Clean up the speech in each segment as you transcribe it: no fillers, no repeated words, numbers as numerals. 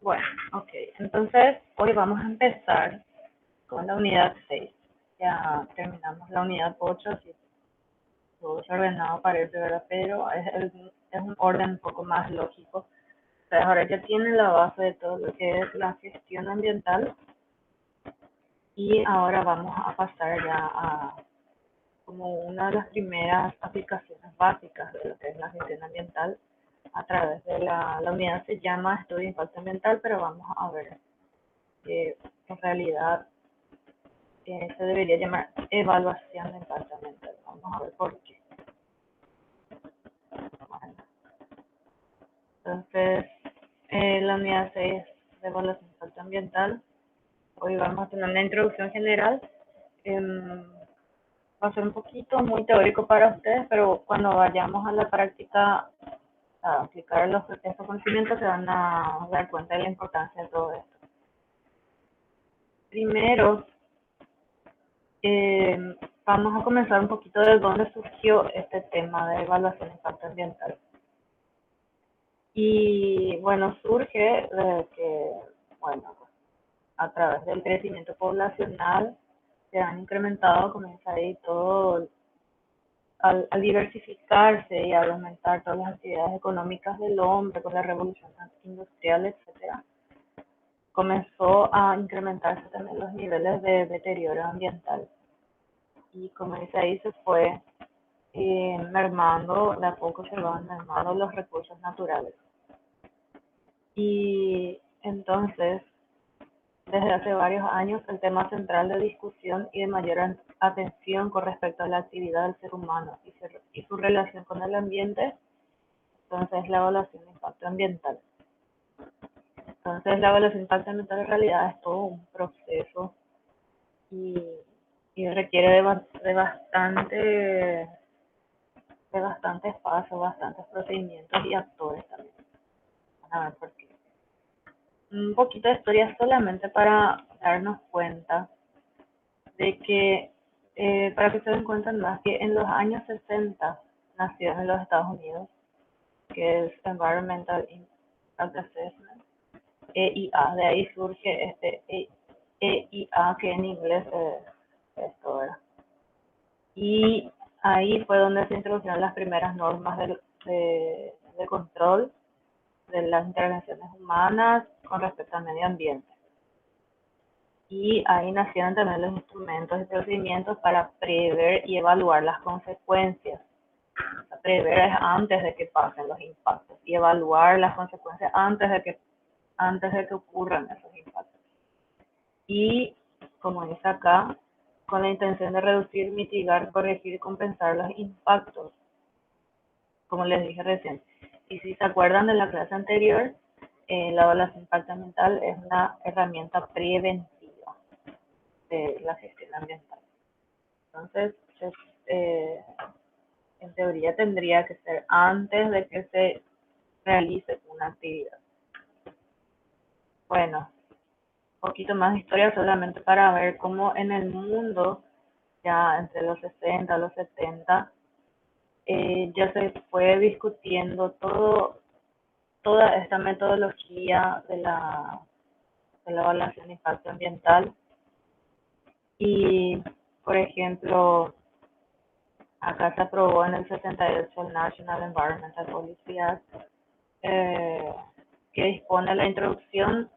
Bueno, ok. Entonces, hoy vamos a empezar con la unidad 6. Ya terminamos la unidad 8, así todo se ordenado parece, ¿verdad? Pero es un orden un poco más lógico. Entonces, ahora ya tienen la base de todo lo que es la gestión ambiental y ahora vamos a pasar ya a como una de las primeras aplicaciones básicas de lo que es la gestión ambiental a través de la unidad se llama estudio de impacto ambiental, pero vamos a ver que en realidad se debería llamar evaluación de impacto ambiental. Vamos a ver por qué. Bueno, entonces, la unidad 6 de evaluación de impacto ambiental. Hoy vamos a tener una introducción general. Va a ser un poquito muy teórico para ustedes, pero cuando vayamos a la práctica a aplicar estos conocimientos se van a dar cuenta de la importancia de todo esto. Primero, vamos a comenzar un poquito de dónde surgió este tema de evaluación de impacto ambiental. Y bueno, surge de que, bueno, a través del crecimiento poblacional se han incrementado, comienza ahí todo, al diversificarse y al aumentar todas las actividades económicas del hombre con la revolución industrial, etcétera, comenzó a incrementarse también los niveles de deterioro ambiental. Y como dice ahí, se fue mermando, de a poco se van mermando los recursos naturales. Y entonces, desde hace varios años, el tema central de discusión y de mayor atención con respecto a la actividad del ser humano y su relación con el ambiente, entonces la evaluación de impacto ambiental. Entonces, la evaluación de impacto ambiental en realidad es todo un proceso y, y requiere de bastantes pasos, bastantes procedimientos y actores también. A ver por qué. Un poquito de historia solamente para darnos cuenta de que, para que se den cuenta más, que en los años 60 nació en los Estados Unidos, que es Environmental Impact Assessment, EIA, de ahí surge este EIA, que en inglés es esto, ¿verdad? Y ahí fue donde se introdujeron las primeras normas de control de las intervenciones humanas con respecto al medio ambiente. Y ahí nacieron también los instrumentos y procedimientos para prever y evaluar las consecuencias. Prever es antes de que pasen los impactos y evaluar las consecuencias antes de que ocurran esos impactos. Y, como dice acá, con la intención de reducir, mitigar, corregir y compensar los impactos, como les dije recién. Y si se acuerdan de la clase anterior, la evaluación de impacto ambiental es una herramienta preventiva de la gestión ambiental. Entonces, eh, en teoría tendría que ser antes de que se realice una actividad. Bueno, un poquito más de historia solamente para ver cómo en el mundo, ya entre los 60 y los 70, ya se fue discutiendo toda esta metodología de la evaluación de impacto ambiental. Y, por ejemplo, acá se aprobó en el 78 el National Environmental Policy Act, que dispone la introducción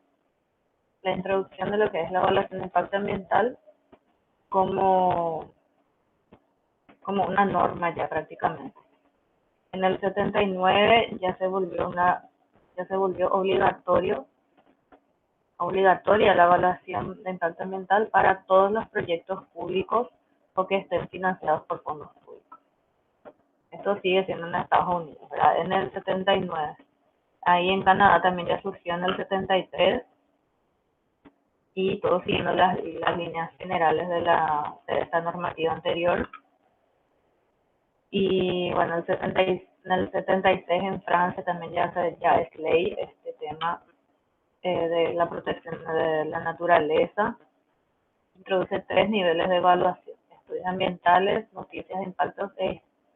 de lo que es la evaluación de impacto ambiental como, como una norma ya prácticamente. En el 79 ya se volvió obligatoria la evaluación de impacto ambiental para todos los proyectos públicos o que estén financiados por fondos públicos. Esto sigue siendo en Estados Unidos, ¿verdad? En el 79. Ahí en Canadá también ya surgió en el 73 y todo siguiendo las líneas generales de esta normativa anterior. Y bueno, en el 76 en Francia también ya es ley este tema de la protección de la naturaleza. Introduce 3 niveles de evaluación: estudios ambientales, noticias de impactos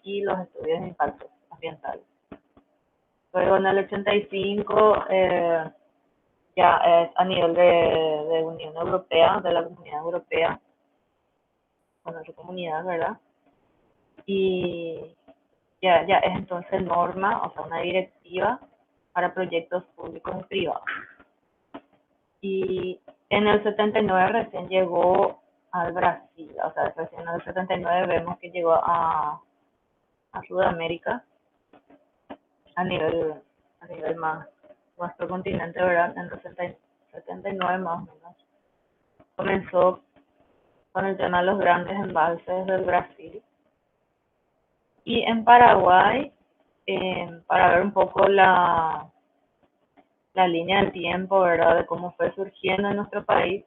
y los estudios de impactos ambientales. Luego en el 85 ya es a nivel de Unión Europea, de la Comunidad Europea, bueno, su comunidad, ¿verdad? Y ya es entonces norma, o sea, una directiva para proyectos públicos y privados. Y en el 79 recién llegó al Brasil, o sea, recién en el 79 vemos que llegó a Sudamérica a nivel más, nuestro continente, ¿verdad? En el 79 más o menos. Comenzó con el tema de los grandes embalses del Brasil. Y en Paraguay, para ver un poco la línea del tiempo, ¿verdad? De cómo fue surgiendo en nuestro país,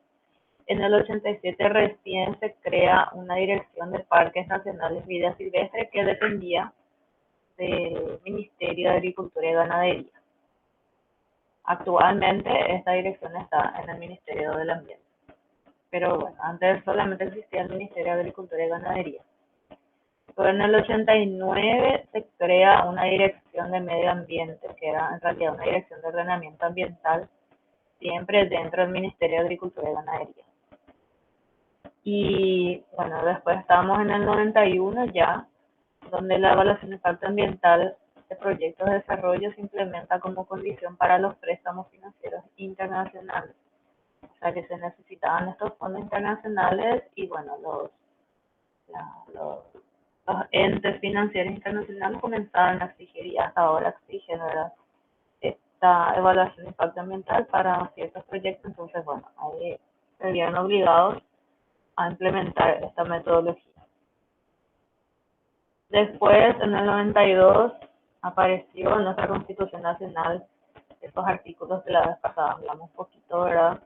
en el 87 recién se crea una dirección de parques nacionales vida silvestre que dependía del Ministerio de Agricultura y Ganadería. Actualmente esta dirección está en el Ministerio del Ambiente. Pero bueno, antes solamente existía el Ministerio de Agricultura y Ganadería. Pero en el 89 se crea una dirección de medio ambiente, que era en realidad una dirección de ordenamiento ambiental, siempre dentro del Ministerio de Agricultura y Ganadería. Y bueno, después estábamos en el 91 ya, donde la evaluación de impacto ambiental de proyectos de desarrollo se implementa como condición para los préstamos financieros internacionales. O sea que se necesitaban estos fondos internacionales y bueno, los entes financieros internacionales comenzaron a exigir y hasta ahora exigen, ¿verdad? Esta evaluación de impacto ambiental para ciertos proyectos. Entonces, bueno, ahí se vieron obligados a implementar esta metodología. Después, en el 92, apareció en nuestra Constitución Nacional estos artículos de la vez pasada, hablamos un poquito, ¿verdad?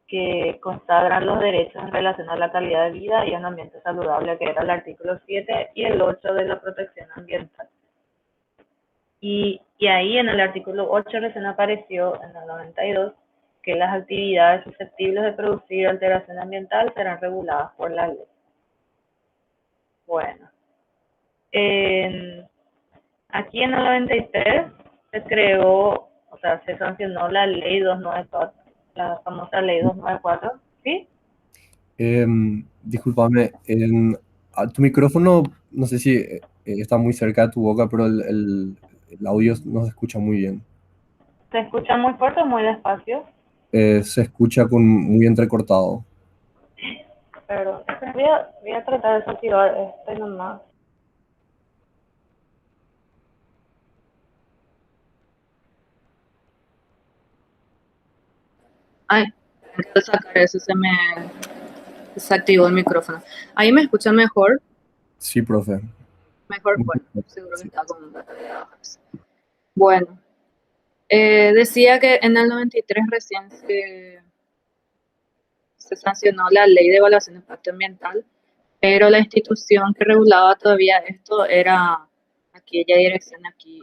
Que consagran los derechos en relación a la calidad de vida y a un ambiente saludable, que era el artículo 7 y el 8 de la protección ambiental. Y ahí en el artículo 8 recién apareció en el 92 que las actividades susceptibles de producir alteración ambiental serán reguladas por la ley. Bueno, aquí en el 93 se creó, o sea, se sancionó la ley 294, la famosa ley 294, ¿sí? Discúlpame, tu micrófono, no sé si está muy cerca de tu boca, pero el audio no se escucha muy bien. ¿Se escucha muy fuerte o muy despacio? Se escucha muy entrecortado. Pero voy a tratar de desactivar este nomás. Ay, quiero sacar eso, se me desactivó el micrófono. Ahí me escucha mejor. Sí, profe. Mejor, Muy bueno, bien. seguro que Sí. está con un batería baja. Bueno, decía que en el 93 recién se sancionó la ley de evaluación de impacto ambiental, pero la institución que regulaba todavía esto era aquella dirección aquí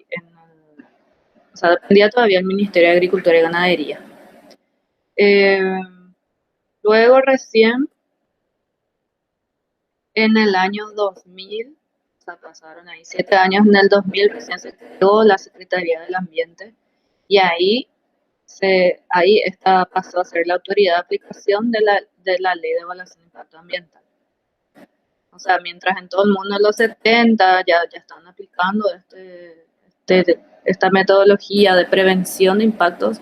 o sea, dependía todavía del Ministerio de Agricultura y Ganadería. Eh, Luego recién en el año 2000, o sea, pasaron ahí 7 años, en el 2000 recién se creó la Secretaría del Ambiente y ahí pasó a ser la autoridad de aplicación de la Ley de Evaluación de Impacto Ambiental. O sea, mientras en todo el mundo en los 70 ya están aplicando esta metodología de prevención de impactos,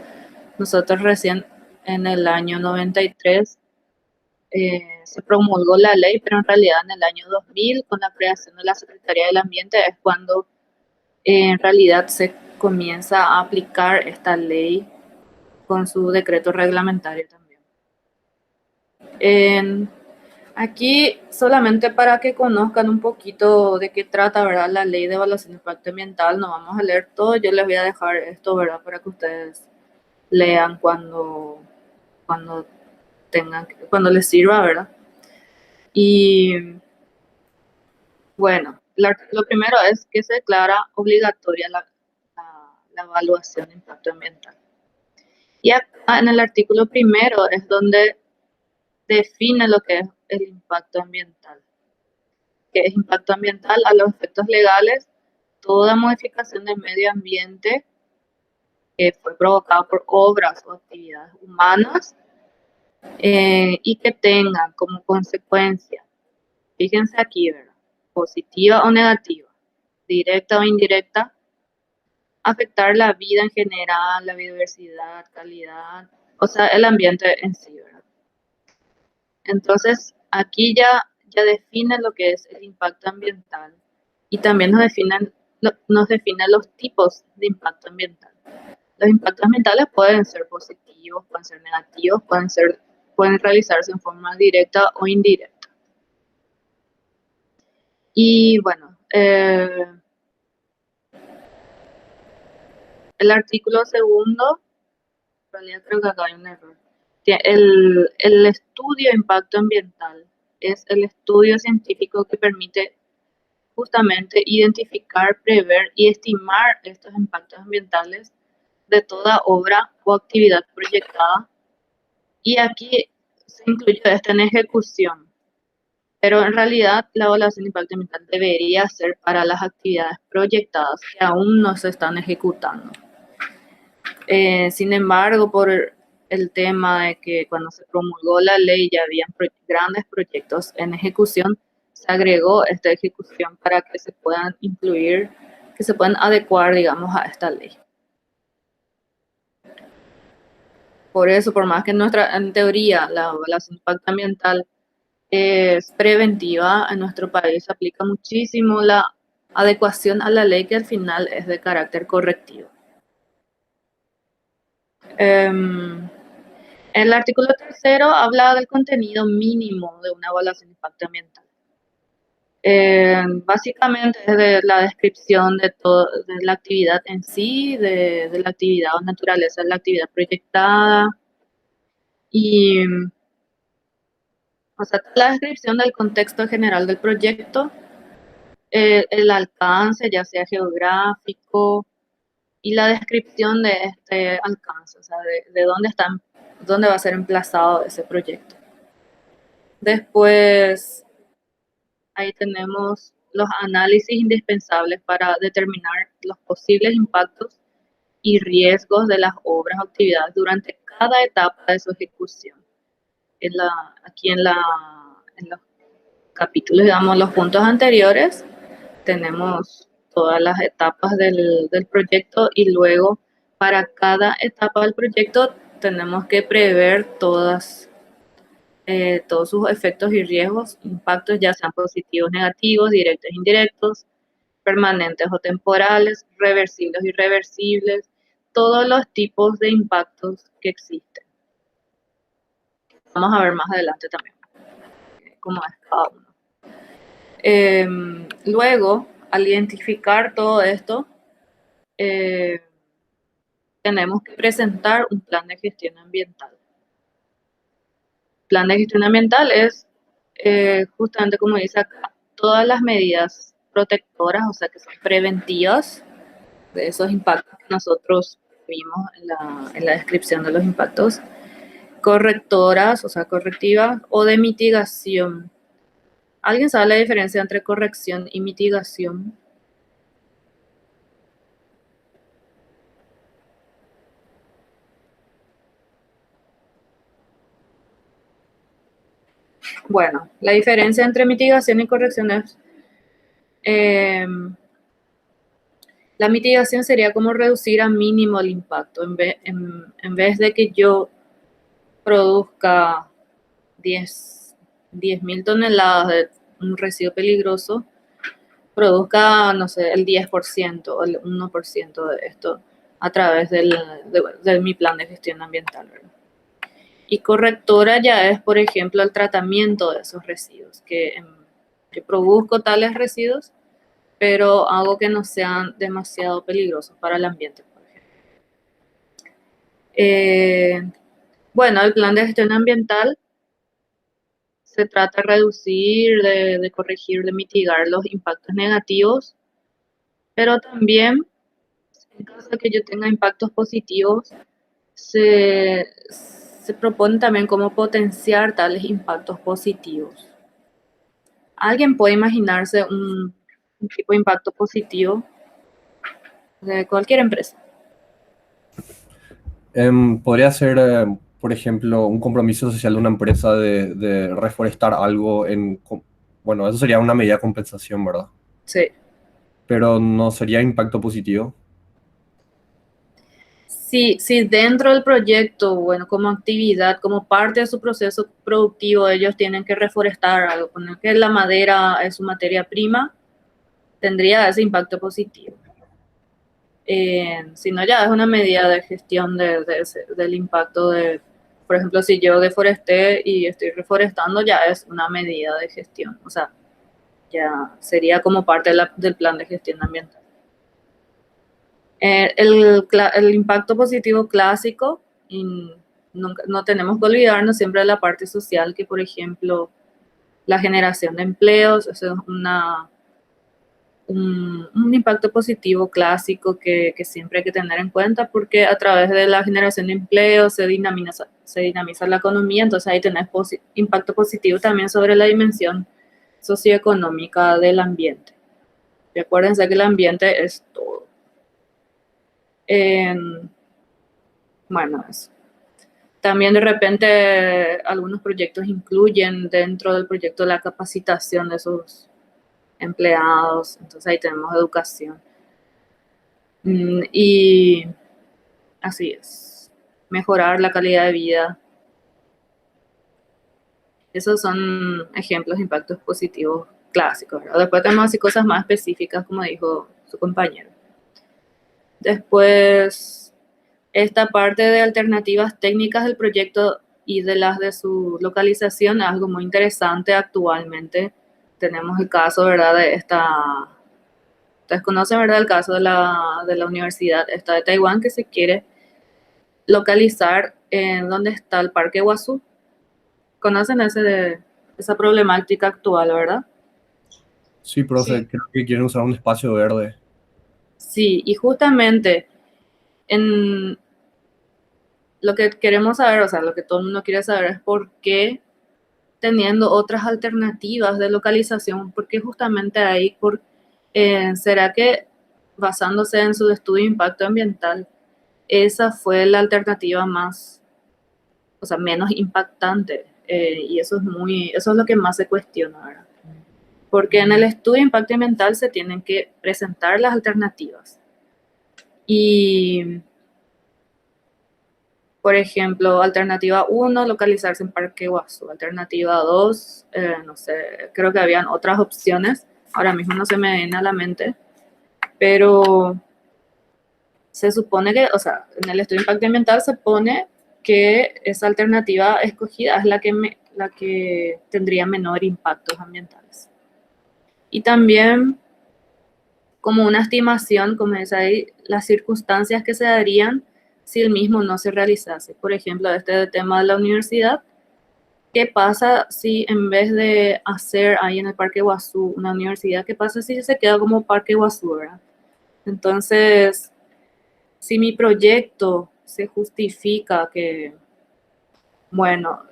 nosotros recién en el año 93 se promulgó la ley, pero en realidad en el año 2000, con la creación de la Secretaría del Ambiente, es cuando en realidad se comienza a aplicar esta ley con su decreto reglamentario también. Aquí, solamente para que conozcan un poquito de qué trata, ¿verdad? La ley de evaluación de impacto ambiental, no vamos a leer todo, yo les voy a dejar esto, ¿verdad? Para que ustedes lean cuando cuando les sirva, ¿verdad? Y bueno, lo primero es que se declara obligatoria la evaluación de impacto ambiental. Y acá en el artículo primero es donde define lo que es el impacto ambiental. Que es impacto ambiental a los efectos legales, toda modificación del medio ambiente fue provocado por obras o actividades humanas y que tengan como consecuencia, fíjense aquí, ¿verdad? Positiva o negativa, directa o indirecta, afectar la vida en general, la biodiversidad, calidad, o sea, el ambiente en sí, ¿verdad? Entonces, aquí ya define lo que es el impacto ambiental y también nos definen los tipos de impacto ambiental. Los impactos ambientales pueden ser positivos, pueden ser negativos, pueden realizarse en forma directa o indirecta. Y bueno, el artículo segundo, en realidad creo que acá hay un error. El estudio de impacto ambiental es el estudio científico que permite justamente identificar, prever y estimar estos impactos ambientales de toda obra o actividad proyectada. Y aquí se incluye esto en ejecución, pero en realidad la evaluación de impacto ambiental debería ser para las actividades proyectadas que aún no se están ejecutando. Sin embargo, por el tema de que cuando se promulgó la ley ya habían grandes proyectos en ejecución, se agregó esta ejecución para que se puedan incluir, que se puedan adecuar, digamos, a esta ley. Por eso, por más que en teoría la evaluación de impacto ambiental es preventiva, en nuestro país se aplica muchísimo la adecuación a la ley, que al final es de carácter correctivo. El artículo tercero habla del contenido mínimo de una evaluación de impacto ambiental. Básicamente es de la descripción de la actividad en sí, de la actividad o naturaleza de la actividad proyectada y, o sea, la descripción del contexto general del proyecto, el alcance, ya sea geográfico, y la descripción de este alcance, o sea, de dónde va a ser emplazado ese proyecto. Después, ahí tenemos los análisis indispensables para determinar los posibles impactos y riesgos de las obras o actividades durante cada etapa de su ejecución. Aquí en los capítulos, digamos, los puntos anteriores, tenemos todas las etapas del proyecto y luego para cada etapa del proyecto tenemos que prever todos sus efectos y riesgos, impactos, ya sean positivos, negativos, directos, indirectos, permanentes o temporales, reversibles o irreversibles, todos los tipos de impactos que existen. Vamos a ver más adelante también cómo es cada uno. Luego, al identificar todo esto, tenemos que presentar un plan de gestión ambiental. Plan de gestión ambiental es, justamente como dice acá, todas las medidas protectoras, o sea, que son preventivas de esos impactos que nosotros vimos en la descripción de los impactos, correctoras, o sea, correctivas, o de mitigación. ¿Alguien sabe la diferencia entre corrección y mitigación? Bueno, la diferencia entre mitigación y corrección es, la mitigación sería como reducir a mínimo el impacto. En vez de que yo produzca 10.000 toneladas de un residuo peligroso, produzca, no sé, el 10% o el 1% de esto a través de mi plan de gestión ambiental, ¿verdad? Y correctora ya es, por ejemplo, el tratamiento de esos residuos, que produzco tales residuos, pero hago que no sean demasiado peligrosos para el ambiente, por ejemplo. Bueno, el plan de gestión ambiental se trata de reducir, de corregir, de mitigar los impactos negativos, pero también, en caso de que yo tenga impactos positivos, se propone también cómo potenciar tales impactos positivos. ¿Alguien puede imaginarse un tipo de impacto positivo de cualquier empresa? Podría ser, por ejemplo, un compromiso social de una empresa de reforestar algo bueno, eso sería una medida de compensación, ¿verdad? Sí. Pero no sería impacto positivo. Si dentro del proyecto, bueno, como actividad, como parte de su proceso productivo, ellos tienen que reforestar algo, poner que la madera es su materia prima, tendría ese impacto positivo. Si no, ya es una medida de gestión del impacto de, por ejemplo, si yo deforesté y estoy reforestando, ya es una medida de gestión, o sea, ya sería como parte del plan de gestión ambiental. El impacto positivo clásico, y no tenemos que olvidarnos siempre de la parte social, que por ejemplo, la generación de empleos, eso es un impacto positivo clásico que siempre hay que tener en cuenta, porque a través de la generación de empleo se dinamiza la economía, entonces ahí tenés impacto positivo también sobre la dimensión socioeconómica del ambiente. Y acuérdense que el ambiente es todo. Bueno, eso. También de repente algunos proyectos incluyen dentro del proyecto la capacitación de sus empleados, entonces ahí tenemos educación. Y así es, mejorar la calidad de vida. Esos son ejemplos de impactos positivos clásicos, ¿verdad? Después tenemos así cosas más específicas, como dijo su compañero. Después, esta parte de alternativas técnicas del proyecto y de las de su localización es algo muy interesante actualmente. Tenemos el caso, ¿verdad? Ustedes conocen, ¿verdad? El caso de la universidad esta de Taiwán, que se quiere localizar en donde está el Parque Guazú. Conocen esa problemática actual, ¿verdad? Sí, profe, creo que quieren usar un espacio verde. Sí, y justamente en lo que queremos saber, o sea, lo que todo el mundo quiere saber es por qué teniendo otras alternativas de localización, porque justamente ahí, ¿será que basándose en su estudio de impacto ambiental, esa fue la alternativa más, o sea, menos impactante? Y eso es lo que más se cuestiona, ¿verdad? Porque en el estudio de impacto ambiental se tienen que presentar las alternativas. Y, por ejemplo, alternativa 1, localizarse en Parque Guazú. Alternativa 2, no sé, creo que habían otras opciones. Ahora mismo no se me viene a la mente. Pero se supone que, o sea, en el estudio de impacto ambiental se pone que esa alternativa escogida es la que tendría menor impactos ambientales. Y también como una estimación, como es ahí, las circunstancias que se darían si el mismo no se realizase. Por ejemplo, este tema de la universidad, ¿qué pasa si en vez de hacer ahí en el Parque Guazú una universidad, qué pasa si se queda como Parque Guazú, ¿verdad? Entonces, si mi proyecto se justifica que, bueno,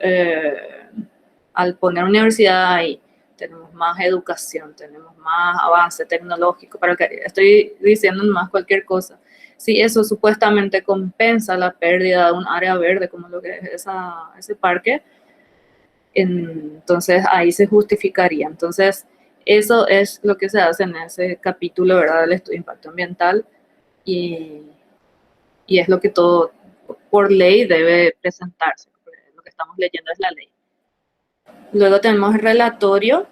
al poner universidad ahí, tenemos más educación, tenemos más avance tecnológico, para que estoy diciendo más cualquier cosa. Si eso supuestamente compensa la pérdida de un área verde como lo que es ese parque, entonces ahí se justificaría. Entonces, eso es lo que se hace en ese capítulo, ¿verdad?, del estudio de impacto ambiental y es lo que todo por ley debe presentarse. Lo que estamos leyendo es la ley. Luego tenemos el relatorio.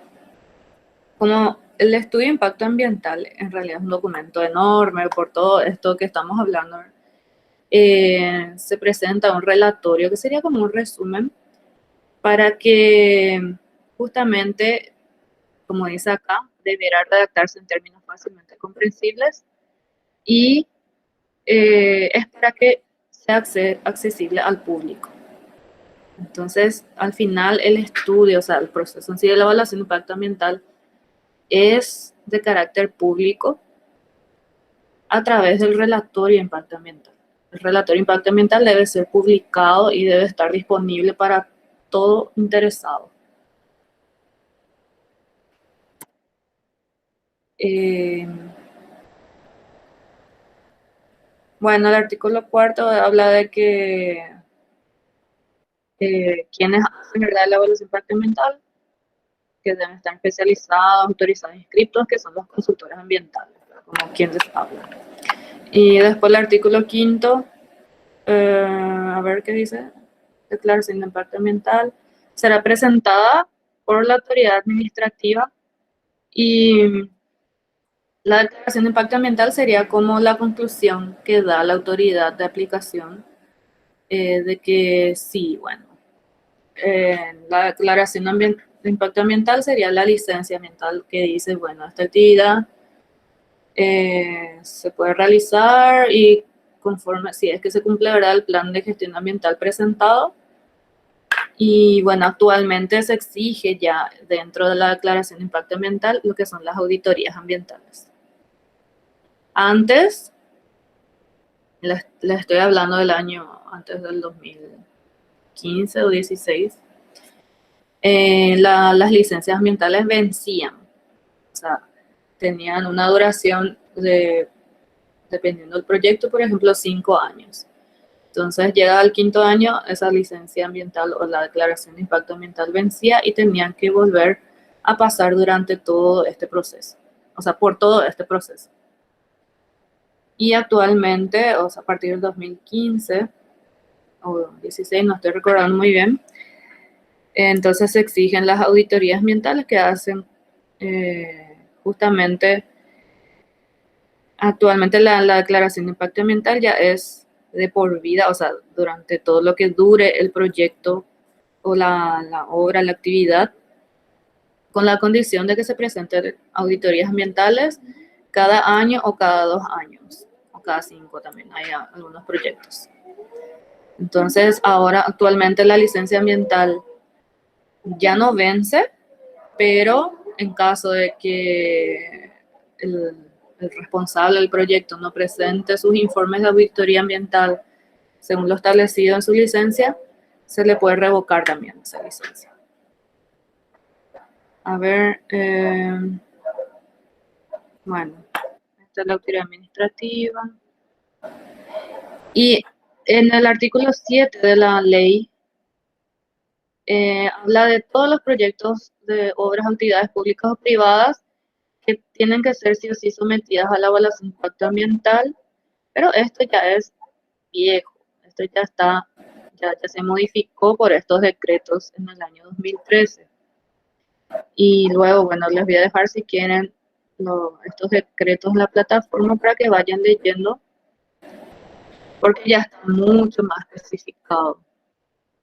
Como el estudio de impacto ambiental en realidad es un documento enorme por todo esto que estamos hablando, se presenta un relatorio que sería como un resumen para que justamente, como dice acá, deberá redactarse en términos fácilmente comprensibles y es para que sea accesible al público. Entonces, al final, el estudio, o sea, el proceso en sí de la evaluación de impacto ambiental es de carácter público a través del relatorio de impacto ambiental. El relatorio de impacto ambiental debe ser publicado y debe estar disponible para todo interesado. Bueno, el artículo 4 habla de que quienes hacen, ¿verdad?, la evaluación de impacto ambiental, que deben estar especializados, autorizados, inscritos, que son los consultores ambientales, como quien les habla. Y después el artículo 5, a ver qué dice. Declaración de impacto ambiental será presentada por la autoridad administrativa y la declaración de impacto ambiental sería como la conclusión que da la autoridad de aplicación de que sí, bueno, la declaración de impacto ambiental sería la licencia ambiental que dice, bueno, esta actividad se puede realizar y conforme, si es que se cumple, ¿verdad?, el plan de gestión ambiental presentado. Y bueno, actualmente se exige ya dentro de la declaración de impacto ambiental lo que son las auditorías ambientales. Antes, les estoy hablando del año antes del 2015 o 16, las licencias ambientales vencían, o sea, tenían una duración de, dependiendo del proyecto, por ejemplo, 5 años. Entonces, llegado al 5.º año, esa licencia ambiental o la declaración de impacto ambiental vencía y tenían que volver a pasar durante todo este proceso, o sea, por todo este proceso. Y actualmente, o sea, a partir del 2015 o 16, no estoy recordando muy bien, entonces se exigen las auditorías ambientales que hacen justamente, actualmente la declaración de impacto ambiental ya es de por vida, o sea, durante todo lo que dure el proyecto o la obra, la actividad, con la condición de que se presenten auditorías ambientales cada año o cada 2 años, o cada 5 también, hay algunos proyectos. Entonces, ahora actualmente la licencia ambiental ya no vence, pero en caso de que el responsable del proyecto no presente sus informes de auditoría ambiental según lo establecido en su licencia, se le puede revocar también esa licencia. A ver, bueno, esta es la autoridad administrativa. Y en el artículo 7 de la ley, habla de todos los proyectos de obras, actividades públicas o privadas que tienen que ser sí o sí sometidas a la evaluación de impacto ambiental, pero esto ya es viejo, esto ya está, ya se modificó por estos decretos en el año 2013. Y luego, bueno, les voy a dejar si quieren estos decretos en la plataforma para que vayan leyendo, porque ya está mucho más especificado,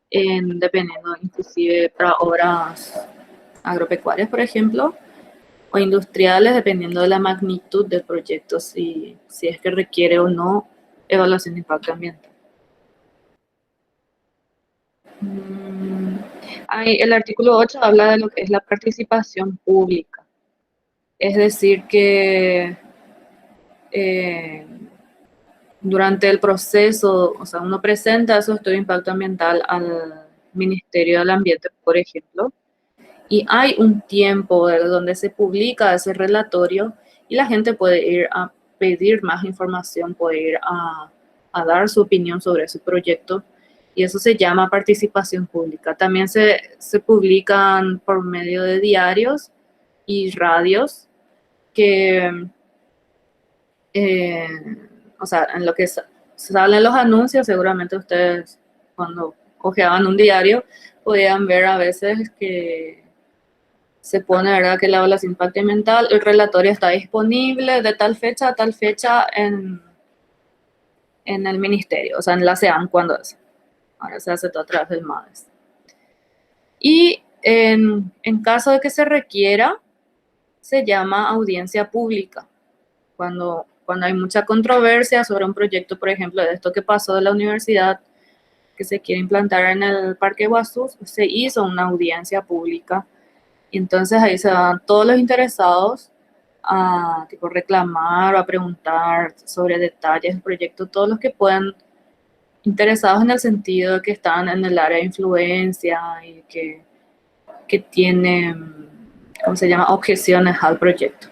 dependiendo inclusive para obras agropecuarias, por ejemplo, o industriales, dependiendo de la magnitud del proyecto, si es que requiere o no evaluación de impacto ambiental. El artículo 8 habla de lo que es la participación pública. Es decir, que durante el proceso, o sea, uno presenta su estudio de impacto ambiental al Ministerio del Ambiente, por ejemplo, y hay un tiempo donde se publica ese relatorio y la gente puede ir a pedir más información, puede ir a dar su opinión sobre ese proyecto, y eso se llama participación pública. También se publican por medio de diarios y radios que, o sea, en lo que salen los anuncios, seguramente ustedes cuando hojeaban un diario podían ver a veces que se pone, ¿verdad?, que la evaluación de impacto ambiental, el relatorio está disponible de tal fecha a tal fecha en el ministerio, o sea, en la SEAM cuando es. Ahora se hace todo a través del MADES. Y en caso de que se requiera, se llama audiencia pública. Cuando hay mucha controversia sobre un proyecto, por ejemplo, de esto que pasó de la universidad, que se quiere implantar en el Parque Guazú, se hizo una audiencia pública. Y entonces ahí se van todos los interesados a tipo reclamar o a preguntar sobre detalles del proyecto, todos los que puedan, interesados en el sentido de que están en el área de influencia y que tienen, ¿cómo se llama?, objeciones al proyecto.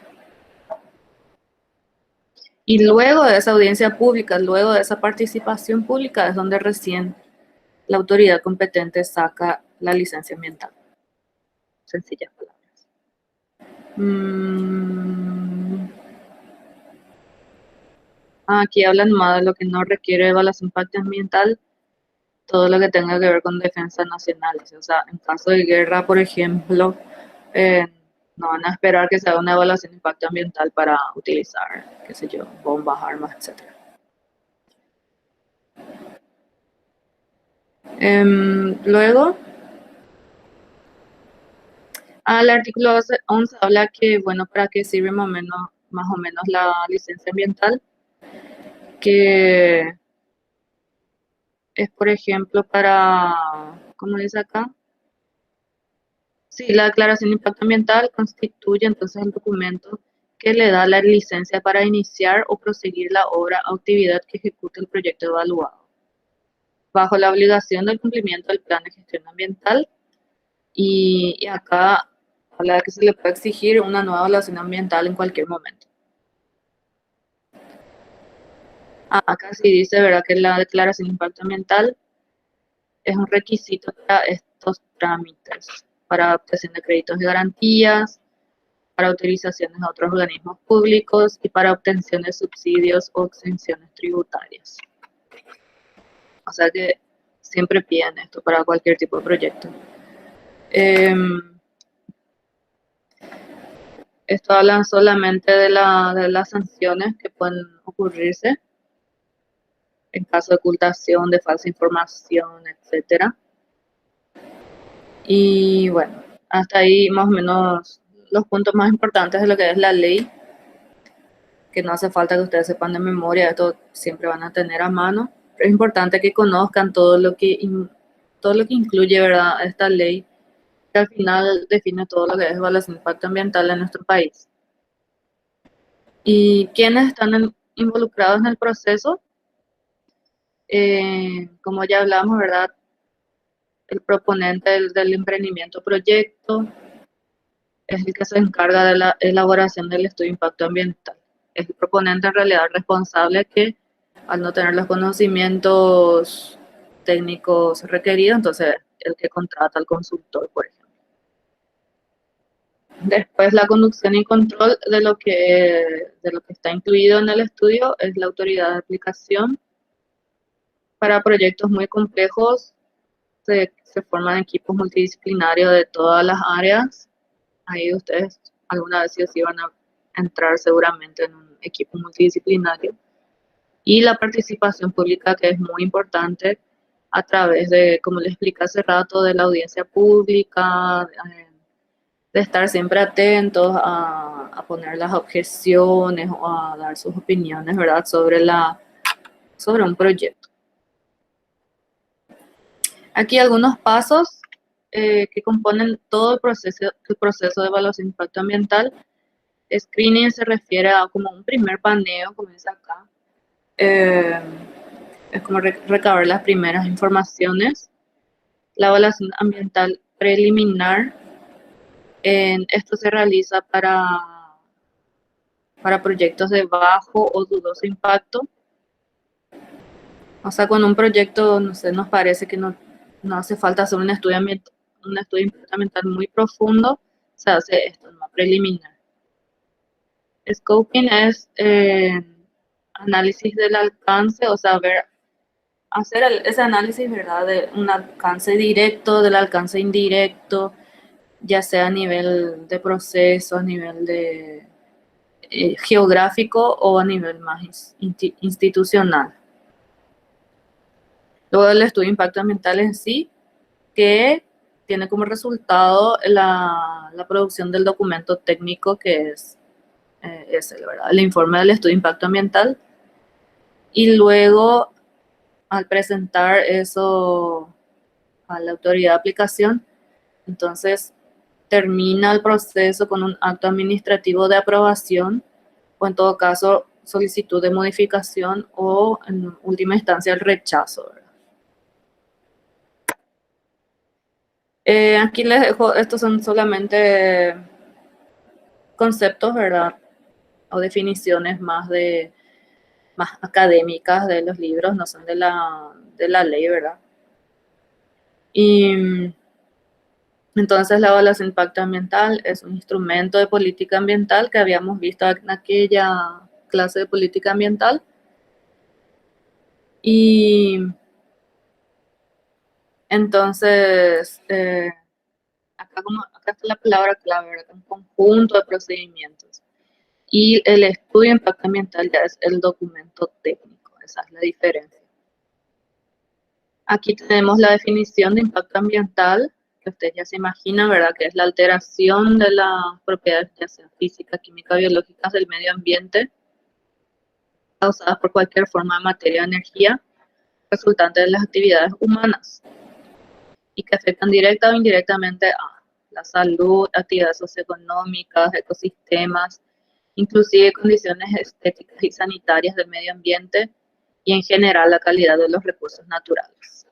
Y luego de esa audiencia pública, luego de esa participación pública, es donde recién la autoridad competente saca la licencia ambiental. Sencillas palabras. Aquí hablan más de lo que no requiere evaluación de impacto ambiental, todo lo que tenga que ver con defensa nacional. O sea, en caso de guerra, por ejemplo, no van a esperar que se haga una evaluación de impacto ambiental para utilizar, qué sé yo, bombas, armas, etc. Luego, al artículo 11 habla que, bueno, para qué sirve más o menos la licencia ambiental, que es, por ejemplo, para, ¿cómo dice acá? Sí, la declaración de impacto ambiental constituye entonces el documento que le da la licencia para iniciar o proseguir la obra o actividad que ejecute el proyecto evaluado, bajo la obligación del cumplimiento del plan de gestión ambiental. Y acá habla de que se le puede exigir una nueva evaluación ambiental en cualquier momento. Acá sí dice, ¿verdad?, que la declaración de impacto ambiental es un requisito para estos trámites, para obtención de créditos de garantías, para autorizaciones a otros organismos públicos y para obtención de subsidios o exenciones tributarias. O sea que siempre piden esto para cualquier tipo de proyecto. Esto hablan solamente de las sanciones que pueden ocurrirse en caso de ocultación, de falsa información, etc. Y bueno, hasta ahí más o menos los puntos más importantes de lo que es la ley, que no hace falta que ustedes sepan de memoria, esto siempre van a tener a mano. Pero es importante que conozcan todo lo que incluye, ¿verdad?, esta ley, que al final define todo lo que es evaluación de impacto ambiental en nuestro país. ¿Y quiénes están involucrados en el proceso? Como ya hablamos, ¿verdad?, el proponente del emprendimiento proyecto es el que se encarga de la elaboración del estudio de impacto ambiental. Es el proponente en realidad responsable que, al no tener los conocimientos técnicos requeridos, entonces el que contrata al consultor, por ejemplo. Después, la conducción y control de lo que está incluido en el estudio es la autoridad de aplicación. Para proyectos muy complejos se forman equipos multidisciplinarios de todas las áreas. Ahí ustedes alguna vez sí van a entrar seguramente en un equipo multidisciplinario. Y la participación pública, que es muy importante a través de, como les expliqué hace rato, de la audiencia pública, de estar siempre atentos a poner las objeciones o a dar sus opiniones, ¿verdad?, sobre un proyecto. Aquí algunos pasos que componen todo el proceso de evaluación de impacto ambiental. Screening se refiere a como un primer paneo, como dice acá. Es como recabar las primeras informaciones. La evaluación ambiental preliminar, esto se realiza para proyectos de bajo o dudoso impacto. O sea, cuando un proyecto, no sé, nos parece que no hace falta hacer un estudio de impacto ambiental muy profundo, se hace esto, no preliminar. Scoping es análisis del alcance, o sea, hacer ese análisis, ¿verdad?, de un alcance directo, del alcance indirecto, ya sea a nivel de proceso, a nivel de geográfico o a nivel más institucional. Luego el estudio de impacto ambiental en sí, que tiene como resultado la producción del documento técnico, que es ¿verdad?, el informe del estudio de impacto ambiental. Y luego, al presentar eso a la autoridad de aplicación, entonces termina el proceso con un acto administrativo de aprobación, o en todo caso solicitud de modificación, o en última instancia el rechazo, ¿verdad? Aquí les dejo, estos son solamente conceptos, ¿verdad?, o definiciones más de más académicas de los libros, no son de la ley, ¿verdad? Y entonces la evaluación de impacto ambiental es un instrumento de política ambiental que habíamos visto en aquella clase de política ambiental. Y entonces, acá está la palabra clave, ¿verdad? Un conjunto de procedimientos. Y el estudio de impacto ambiental ya es el documento técnico, esa es la diferencia. Aquí tenemos la definición de impacto ambiental, que usted ya se imagina, ¿verdad? Que es la alteración de las propiedades, ya sea física, química, biológicas del medio ambiente, causadas por cualquier forma de materia o energía, resultante de las actividades humanas, y que afectan directa o indirectamente a la salud, actividades socioeconómicas, ecosistemas, inclusive condiciones estéticas y sanitarias del medio ambiente y en general la calidad de los recursos naturales.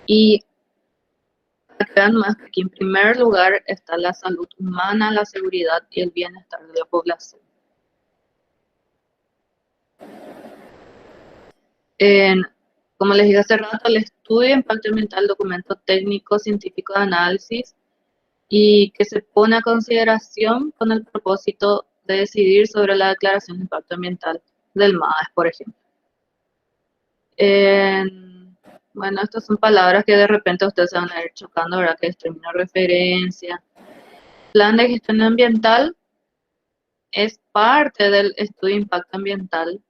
Y para que vean más que aquí en primer lugar está la salud humana, la seguridad y el bienestar de la población. Como les dije hace rato, el estudio de impacto ambiental, documento técnico científico de análisis y que se pone a consideración con el propósito de decidir sobre la declaración de impacto ambiental del MAES, por ejemplo. Bueno, estas son palabras que de repente ustedes se van a ir chocando, ¿verdad? Que es término de referencia. Plan de gestión ambiental es parte del estudio de impacto ambiental.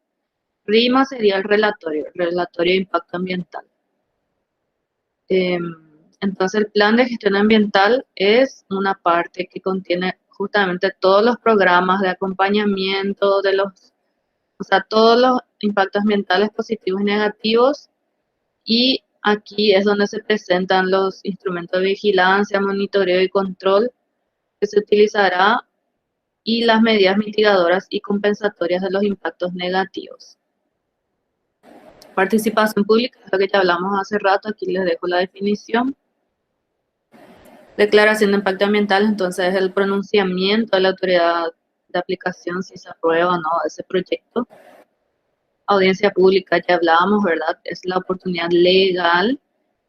RIMA sería el relatorio de impacto ambiental. Entonces, el plan de gestión ambiental es una parte que contiene justamente todos los programas de acompañamiento de todos los impactos ambientales positivos y negativos. Y aquí es donde se presentan los instrumentos de vigilancia, monitoreo y control que se utilizará y las medidas mitigadoras y compensatorias de los impactos negativos. Participación pública, es lo que ya hablamos hace rato, aquí les dejo la definición. Declaración de impacto ambiental, entonces es el pronunciamiento de la autoridad de aplicación si se aprueba o no ese proyecto. Audiencia pública, ya hablábamos, ¿verdad? Es la oportunidad legal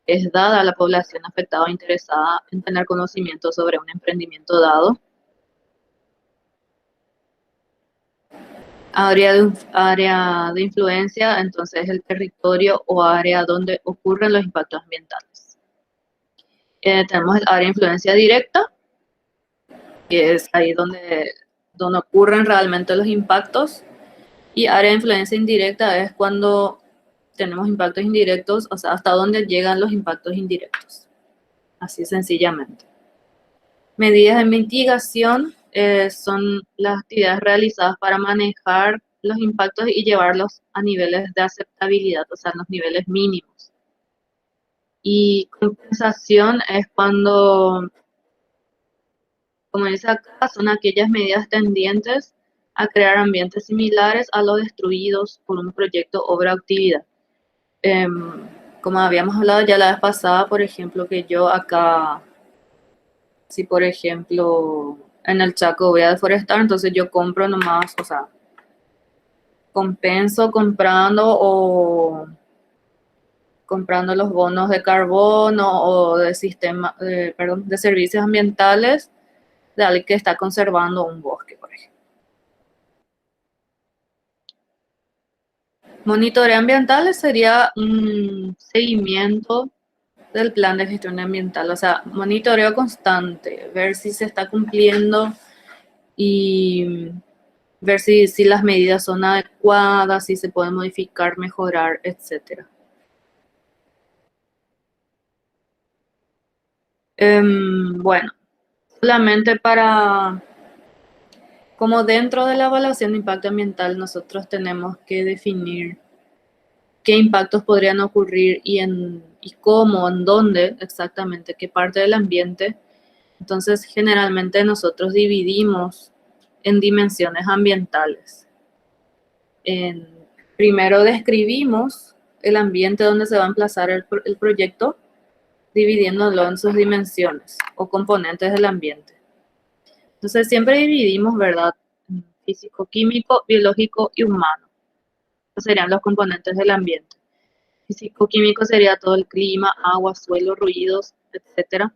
que es dada a la población afectada o interesada en tener conocimiento sobre un emprendimiento dado. Área de influencia, entonces el territorio o área donde ocurren los impactos ambientales. Tenemos el área de influencia directa, que es ahí donde ocurren realmente los impactos, y área de influencia indirecta es cuando tenemos impactos indirectos, o sea, hasta dónde llegan los impactos indirectos, así sencillamente. Medidas de mitigación son las actividades realizadas para manejar los impactos y llevarlos a niveles de aceptabilidad, o sea, los niveles mínimos. Y compensación es cuando, como dice acá, son aquellas medidas tendientes a crear ambientes similares a los destruidos por un proyecto, obra o actividad. Como habíamos hablado ya la vez pasada, por ejemplo, que yo acá, si por ejemplo en el Chaco voy a deforestar, entonces yo compro nomás, o sea, compenso comprando los bonos de carbono o de de servicios ambientales de alguien que está conservando un bosque, por ejemplo. Monitoreo ambiental sería un seguimiento del plan de gestión ambiental, o sea, monitoreo constante, ver si se está cumpliendo y ver si las medidas son adecuadas, si se pueden modificar, mejorar, etc. Bueno, solamente como dentro de la evaluación de impacto ambiental, nosotros tenemos que definir qué impactos podrían ocurrir y cómo, en dónde exactamente, qué parte del ambiente. Entonces, generalmente nosotros dividimos en dimensiones ambientales. Primero describimos el ambiente donde se va a emplazar el proyecto, dividiéndolo en sus dimensiones o componentes del ambiente. Entonces, siempre dividimos, ¿verdad?, físico-químico, biológico y humano. Estos serían los componentes del ambiente. Físico-químico sería todo el clima, agua, suelo, ruidos, etcétera.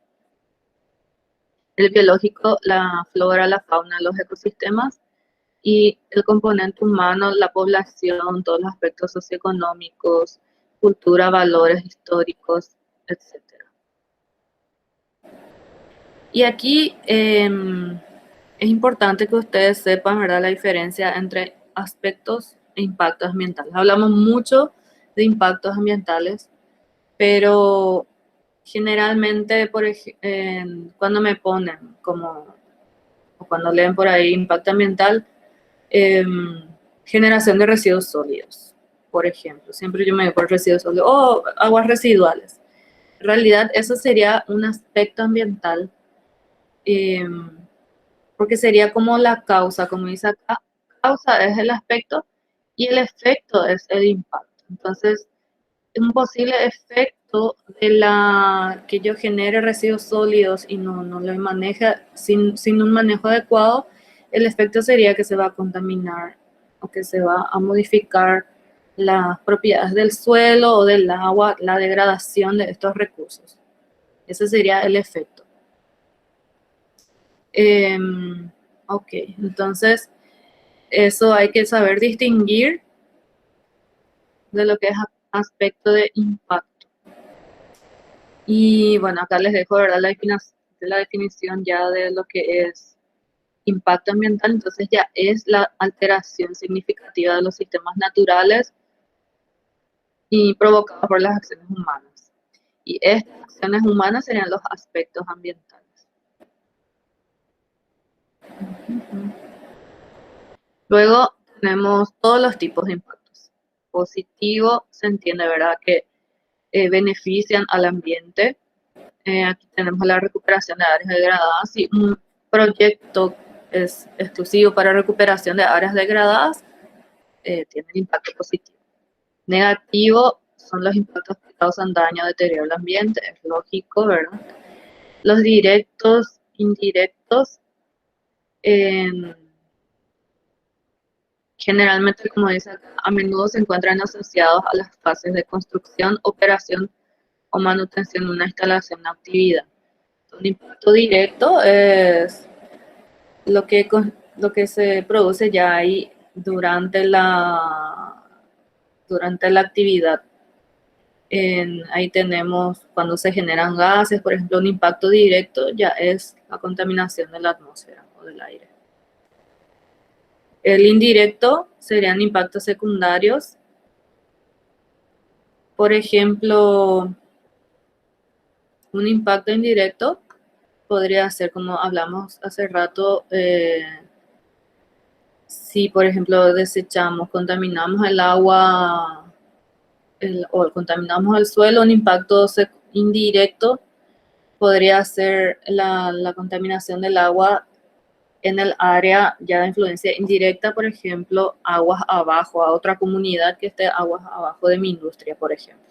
El biológico, la flora, la fauna, los ecosistemas. Y el componente humano, la población, todos los aspectos socioeconómicos, cultura, valores históricos, etcétera. Y aquí es importante que ustedes sepan, ¿verdad?, la diferencia entre aspectos e impactos ambientales. Hablamos mucho de impactos ambientales, pero generalmente, cuando me ponen o cuando leen por ahí impacto ambiental, generación de residuos sólidos, por ejemplo. Siempre yo me voy por residuos sólidos o aguas residuales. En realidad, eso sería un aspecto ambiental, porque sería como la causa, como dice acá, causa es el aspecto y el efecto es el impacto. Entonces, un posible efecto de que yo genere residuos sólidos y no lo maneje sin un manejo adecuado, el efecto sería que se va a contaminar o que se va a modificar las propiedades del suelo o del agua, la degradación de estos recursos. Ese sería el efecto. Ok, entonces eso hay que saber distinguir de lo que es aspecto de impacto. Y bueno, acá les dejo, ¿verdad?, la definición ya de lo que es impacto ambiental. Entonces ya es la alteración significativa de los sistemas naturales y provocada por las acciones humanas. Y estas acciones humanas serían los aspectos ambientales. Luego tenemos todos los tipos de impactos. Positivo, se entiende, ¿verdad?, que benefician al ambiente. Aquí tenemos la recuperación de áreas degradadas. Si un proyecto es exclusivo para recuperación de áreas degradadas, tiene impacto positivo. Negativo son los impactos que causan daño o deterioro al ambiente, es lógico, ¿verdad? Los directos, indirectos, generalmente, como dice acá, a menudo se encuentran asociados a las fases de construcción, operación o manutención de una instalación o actividad. Un impacto directo es lo que se produce ya ahí durante la actividad. Ahí tenemos cuando se generan gases, por ejemplo, un impacto directo ya es la contaminación de la atmósfera o del aire. El indirecto serían impactos secundarios. Por ejemplo, un impacto indirecto podría ser, como hablamos hace rato, si por ejemplo desechamos, contaminamos el agua o contaminamos el suelo, un impacto indirecto podría ser la contaminación del agua en el área ya de influencia indirecta, por ejemplo, aguas abajo, a otra comunidad que esté aguas abajo de mi industria, por ejemplo.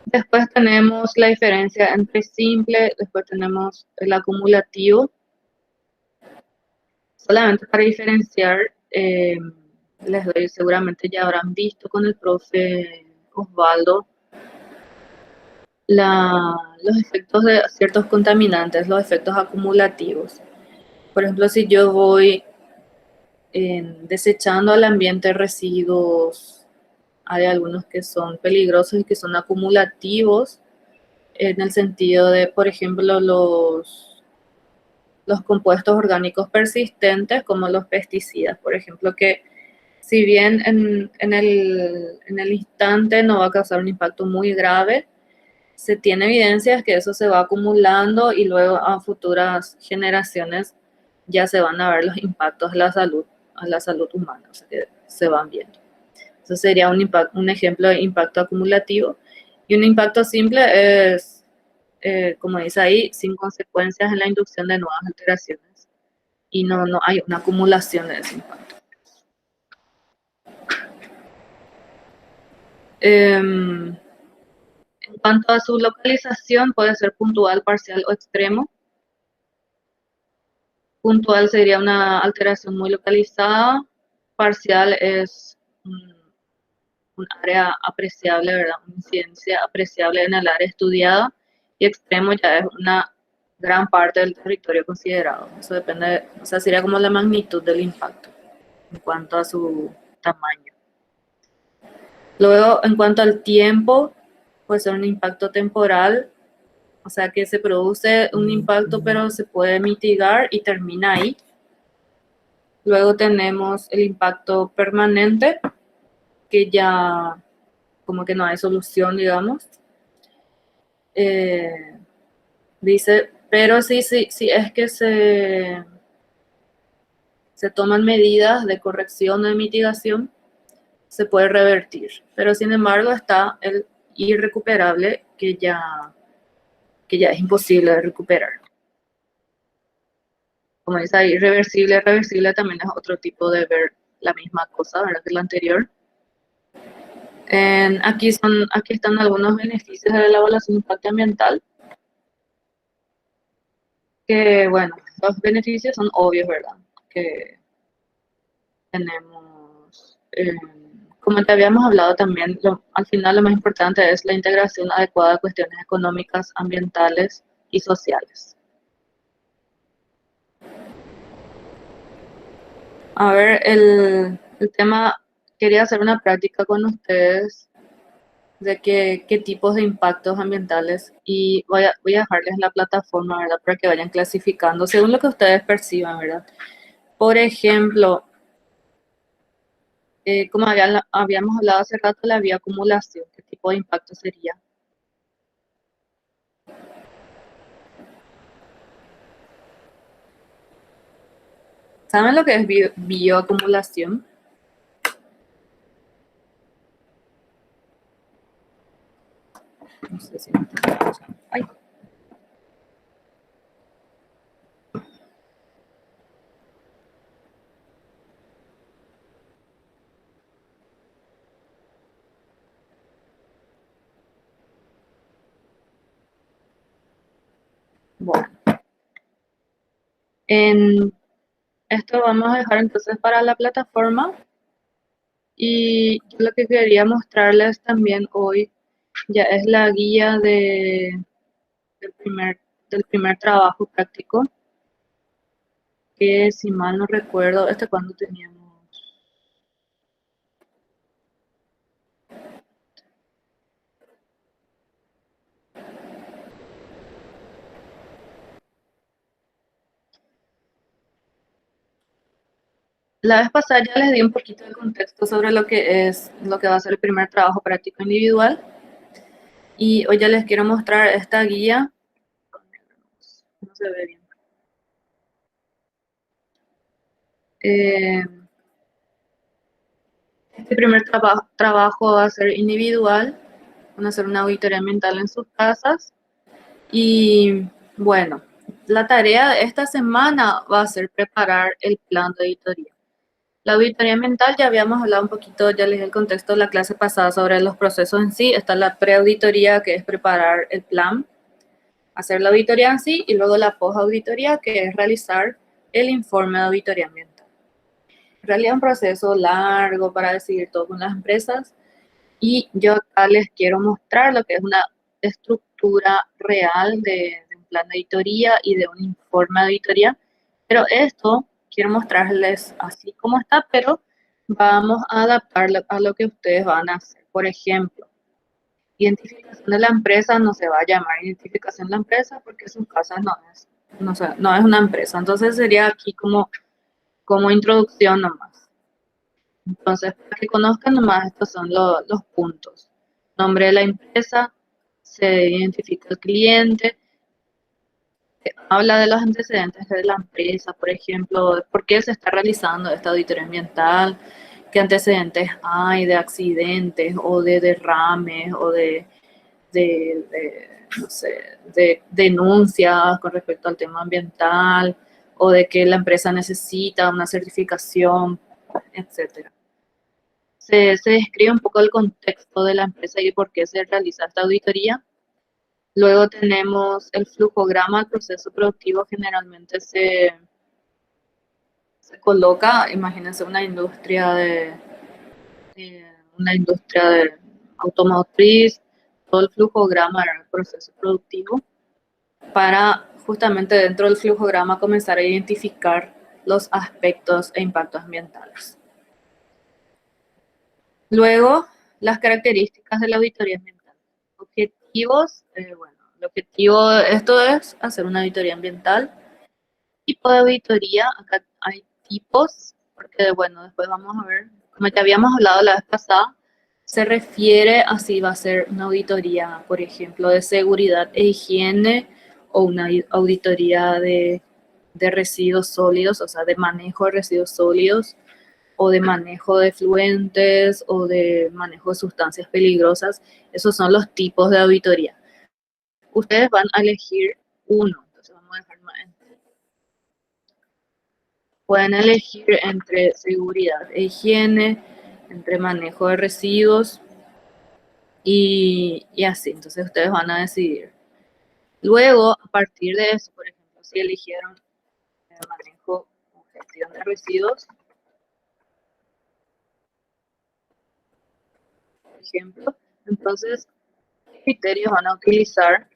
Después tenemos la diferencia entre simple, después tenemos el acumulativo. Solamente para diferenciar, les doy, seguramente ya habrán visto con el profe Osvaldo, los efectos de ciertos contaminantes, los efectos acumulativos. Por ejemplo, si yo voy desechando al ambiente residuos, hay algunos que son peligrosos y que son acumulativos, en el sentido de, por ejemplo, los compuestos orgánicos persistentes, como los pesticidas, por ejemplo, que si bien en el instante no va a causar un impacto muy grave, se tiene evidencias que eso se va acumulando y luego a futuras generaciones ya se van a ver los impactos a la salud humana, o sea, que se van viendo. Eso sería un ejemplo de impacto acumulativo. Y un impacto simple es, como dice ahí, sin consecuencias en la inducción de nuevas alteraciones. Y no hay una acumulación de ese impacto. En cuanto a su localización, puede ser puntual, parcial o extremo. Puntual sería una alteración muy localizada. Parcial es un área apreciable, ¿verdad? Una incidencia apreciable en el área estudiada. Y extremo ya es una gran parte del territorio considerado. Eso depende, o sea, sería como la magnitud del impacto en cuanto a su tamaño. Luego, en cuanto al tiempo, puede ser un impacto temporal, o sea que se produce un impacto pero se puede mitigar y termina ahí. Luego tenemos el impacto permanente, que ya como que no hay solución, digamos. Dice, pero sí es que se toman medidas de corrección o de mitigación, se puede revertir. Pero sin embargo está el irrecuperable, que ya es imposible de recuperar. Como dice ahí, reversible, reversible también es otro tipo de ver la misma cosa, ¿verdad? Que la anterior. Aquí están algunos beneficios de la evaluación de impacto ambiental. Que bueno, los beneficios son obvios, ¿verdad? Que tenemos, como te habíamos hablado también, al final lo más importante es la integración adecuada de cuestiones económicas, ambientales y sociales. A ver, el tema, quería hacer una práctica con ustedes de qué tipos de impactos ambientales, y voy a dejarles la plataforma, ¿verdad? Para que vayan clasificando según lo que ustedes perciban, ¿verdad? Por ejemplo, como habíamos hablado hace rato, la bioacumulación, ¿qué tipo de impacto sería? ¿Saben lo que es bioacumulación? No sé si me están escuchando. Ay. Bueno, en esto vamos a dejar entonces para la plataforma, y yo lo que quería mostrarles también hoy ya es la guía del primer trabajo práctico, que si mal no recuerdo, cuando teníamos. La vez pasada ya les di un poquito de contexto sobre lo que va a ser el primer trabajo práctico individual, y hoy ya les quiero mostrar esta guía. No se ve bien. Este primer trabajo va a ser individual, van a hacer una auditoría ambiental en sus casas, y bueno, la tarea de esta semana va a ser preparar el plan de auditoría. La auditoría ambiental, ya habíamos hablado un poquito, ya les di el contexto de la clase pasada sobre los procesos en sí. Está la preauditoría, que es preparar el plan, hacer la auditoría en sí, y luego la posauditoría, que es realizar el informe de auditoría ambiental. En realidad es un proceso largo para decidir todo con las empresas, y yo acá les quiero mostrar lo que es una estructura real de un plan de auditoría y de un informe de auditoría, pero esto quiero mostrarles así como está, pero vamos a adaptarlo a lo que ustedes van a hacer. Por ejemplo, identificación de la empresa no se va a llamar identificación de la empresa, porque su casa no es una empresa. Entonces sería aquí como introducción nomás. Entonces, para que conozcan nomás, estos son los puntos. Nombre de la empresa, se identifica el cliente, habla de los antecedentes de la empresa, por ejemplo, por qué se está realizando esta auditoría ambiental, qué antecedentes hay de accidentes o de derrames o no sé, de denuncias con respecto al tema ambiental, o de que la empresa necesita una certificación, etcétera. Se describe un poco el contexto de la empresa y por qué se realiza esta auditoría. Luego tenemos el flujograma. El proceso productivo generalmente se se coloca, imagínense una industria de automotriz, todo el flujograma del proceso productivo, para justamente dentro del flujograma comenzar a identificar los aspectos e impactos ambientales. Luego, las características de la auditoría ambiental. Objetivos, bueno, el objetivo de esto es hacer una auditoría ambiental. Tipo de auditoría, acá hay tipos, porque bueno, después vamos a ver, como ya habíamos hablado la vez pasada, se refiere a si va a ser una auditoría, por ejemplo, de seguridad e higiene, o una auditoría de residuos sólidos, o sea, de manejo de residuos sólidos, o de manejo de efluentes, o de manejo de sustancias peligrosas. Esos son los tipos de auditoría. Ustedes van a elegir uno, entonces vamos a dejar más. Pueden elegir entre seguridad e higiene, entre manejo de residuos y así. Entonces ustedes van a decidir. Luego, a partir de eso, por ejemplo, si eligieron manejo o gestión de residuos, por ejemplo, entonces, ¿qué criterios van a utilizar?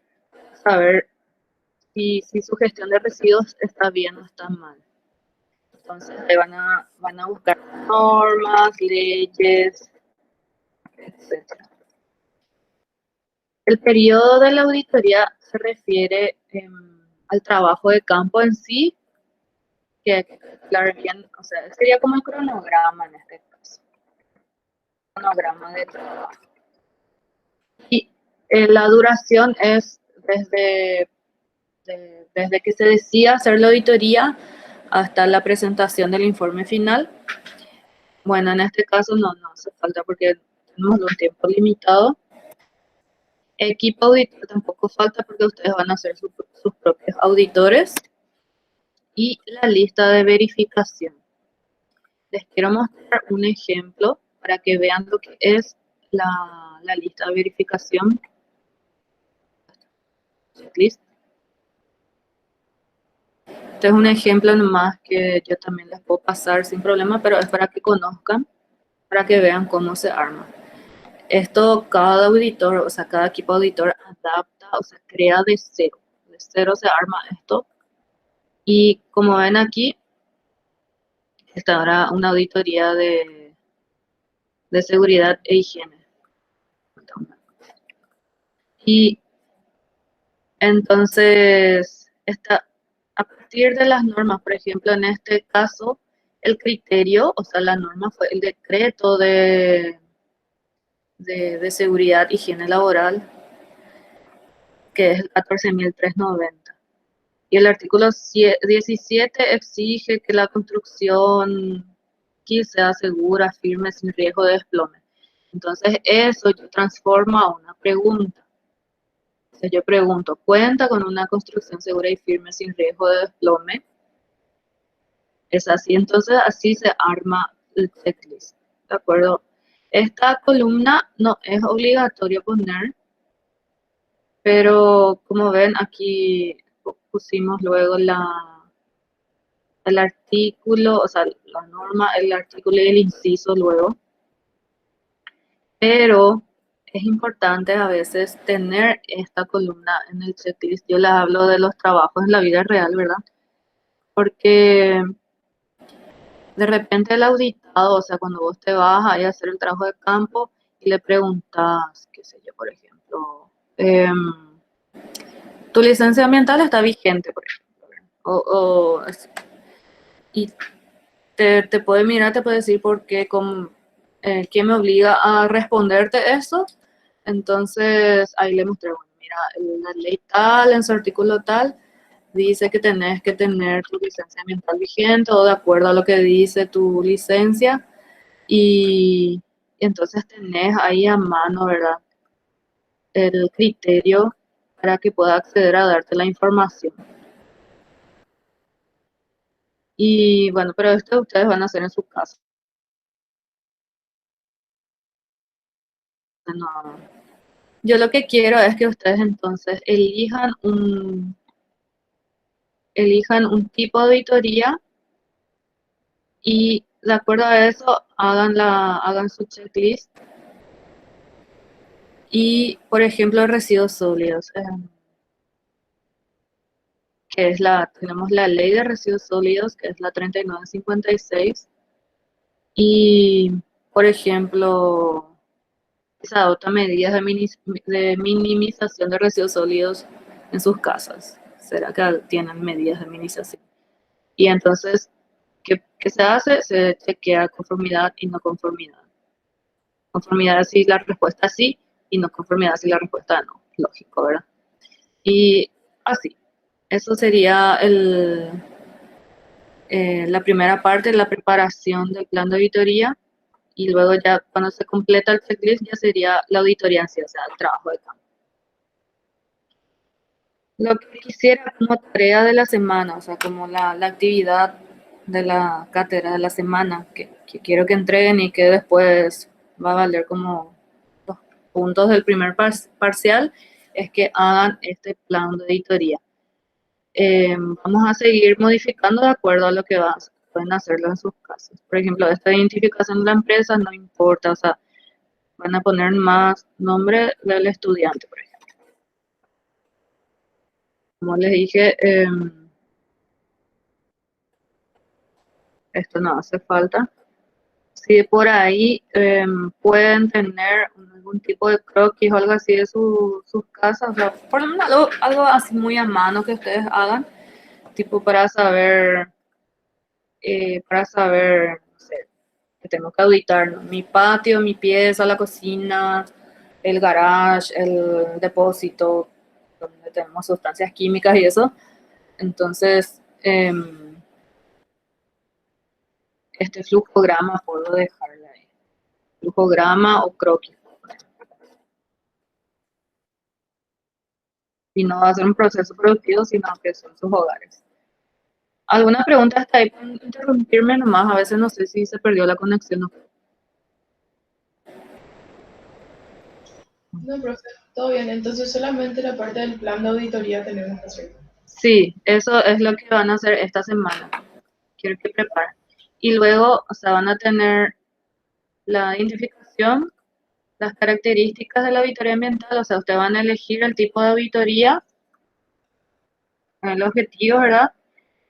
Saber si su gestión de residuos está bien o está mal. Entonces, ahí van a buscar normas, leyes, etcétera. El periodo de la auditoría se refiere al trabajo de campo en sí, que claro, bien, o sea, sería como el cronograma en este caso. Cronograma de trabajo. Y la duración es desde que se decida hacer la auditoría hasta la presentación del informe final. Bueno, en este caso no hace falta porque tenemos un tiempo limitado. Equipo auditor tampoco falta porque ustedes van a ser sus propios auditores. Y la lista de verificación. Les quiero mostrar un ejemplo para que vean lo que es la lista de verificación. Checklist. Este es un ejemplo nomás que yo también les puedo pasar sin problema, pero es para que conozcan, para que vean cómo se arma. Esto cada auditor, o sea, cada equipo auditor adapta, o sea, crea de cero. De cero se arma esto. Y como ven aquí, está ahora una auditoría de seguridad e higiene. Y entonces, a partir de las normas, por ejemplo, en este caso, el criterio, o sea, la norma fue el decreto de seguridad e higiene laboral, que es el 14.390. Y el artículo 17 exige que la construcción aquí sea segura, firme, sin riesgo de desplome. Entonces, eso transforma a una pregunta. Entonces, yo pregunto, ¿cuenta con una construcción segura y firme sin riesgo de desplome? Es así, entonces así se arma el checklist, ¿de acuerdo? Esta columna no es obligatorio poner, pero como ven aquí pusimos luego el artículo, o sea, la norma, el artículo y el inciso luego. Pero es importante a veces tener esta columna en el checklist. Yo les hablo de los trabajos en la vida real, ¿verdad? Porque de repente el auditado, o sea, cuando vos te vas a ir a hacer el trabajo de campo y le preguntas, qué sé yo, por ejemplo, tu licencia ambiental está vigente, por ejemplo, y te puede mirar, te puede decir por qué, ¿quién me obliga a responderte eso? Entonces ahí le mostré, bueno, mira, la ley tal, en su artículo tal, dice que tenés que tener tu licencia ambiental vigente o de acuerdo a lo que dice tu licencia y entonces tenés ahí a mano, ¿verdad? El criterio para que pueda acceder a darte la información. Y bueno, pero esto ustedes van a hacer en su casa. No. Yo lo que quiero es que ustedes entonces elijan un tipo de auditoría Y de acuerdo a eso, hagan su checklist. Y, por ejemplo, residuos sólidos, tenemos la ley de residuos sólidos, que es la 3956. Y, por ejemplo, se adopta medidas de minimización de residuos sólidos en sus casas. ¿Será que tienen medidas de minimización? Y entonces, ¿qué se hace? Se chequea conformidad y no conformidad. Conformidad si la respuesta sí y no conformidad si la respuesta no. Lógico, ¿verdad? Y así. Eso sería la primera parte, la preparación del plan de auditoría. Y luego ya cuando se completa el checklist ya sería la auditoría en sí, o sea, el trabajo de campo. Lo que quisiera como tarea de la semana, o sea, como la actividad de la cátedra de la semana que quiero que entreguen y que después va a valer como los puntos del primer parcial, es que hagan este plan de auditoría. Vamos a seguir modificando de acuerdo a lo que pueden hacerlo en sus casos. Por ejemplo, esta identificación de la empresa no importa, o sea, van a poner más nombre del estudiante, por ejemplo. Como les dije, esto no hace falta. Si por ahí pueden tener algún tipo de croquis o algo así de sus casas, o sea, por lo menos algo así muy a mano que ustedes hagan, tipo para saber, no sé, que tengo que auditar, ¿no? Mi patio, mi pieza, la cocina, el garage, el depósito, donde tenemos sustancias químicas y eso. Entonces, este flujograma puedo dejarle ahí. Flujograma o croquis. Y no va a ser un proceso productivo, sino que son sus hogares. ¿Alguna pregunta hasta ahí? Pueden interrumpirme nomás, a veces no sé si se perdió la conexión o no. No, profe, todo bien. Entonces solamente la parte del plan de auditoría tenemos que hacer. Sí, eso es lo que van a hacer esta semana. Quiero que preparen. Y luego, o sea, van a tener la identificación, las características de la auditoría ambiental, o sea, ustedes van a elegir el tipo de auditoría, el objetivo, ¿verdad?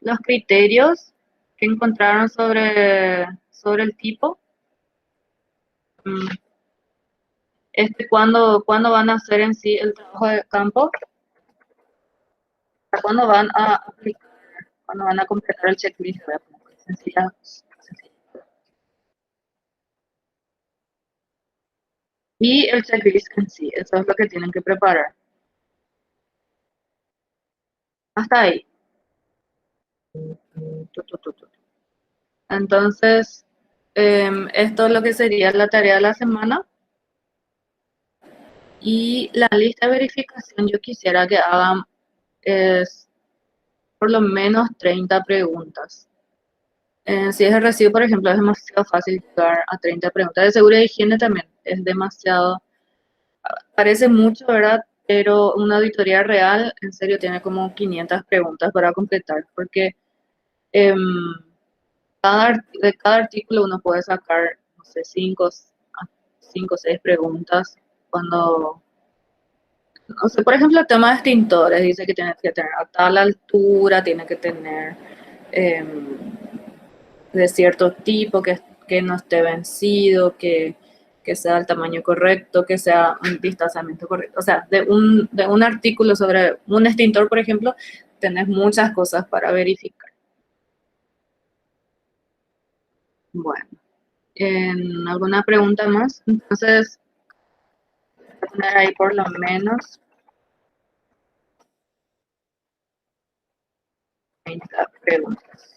Los criterios que encontraron sobre el tipo. ¿Cuándo van a hacer en sí el trabajo de campo? ¿Cuándo van a aplicar? ¿Cuándo van a completar el checklist? Sencilla. Y el checklist en sí, eso es lo que tienen que preparar. Hasta ahí. Entonces, esto es lo que sería la tarea de la semana. Y la lista de verificación yo quisiera que hagan por lo menos 30 preguntas. Si es el residuo, por ejemplo, es demasiado fácil llegar a 30 preguntas. De seguridad y higiene también es demasiado, parece mucho, ¿verdad? Pero una auditoría real, en serio, tiene como 500 preguntas para completar, porque de cada artículo uno puede sacar, no sé, 5 o 6 preguntas. Cuando, no sé, por ejemplo, el tema de extintores, dice que tiene que tener a tal altura, tiene que tener de cierto tipo, que no esté vencido, que sea el tamaño correcto, que sea un distanciamiento correcto. O sea, de un artículo sobre un extintor, por ejemplo, tenés muchas cosas para verificar. Bueno, ¿alguna pregunta más? Entonces, voy a poner ahí por lo menos 30 preguntas.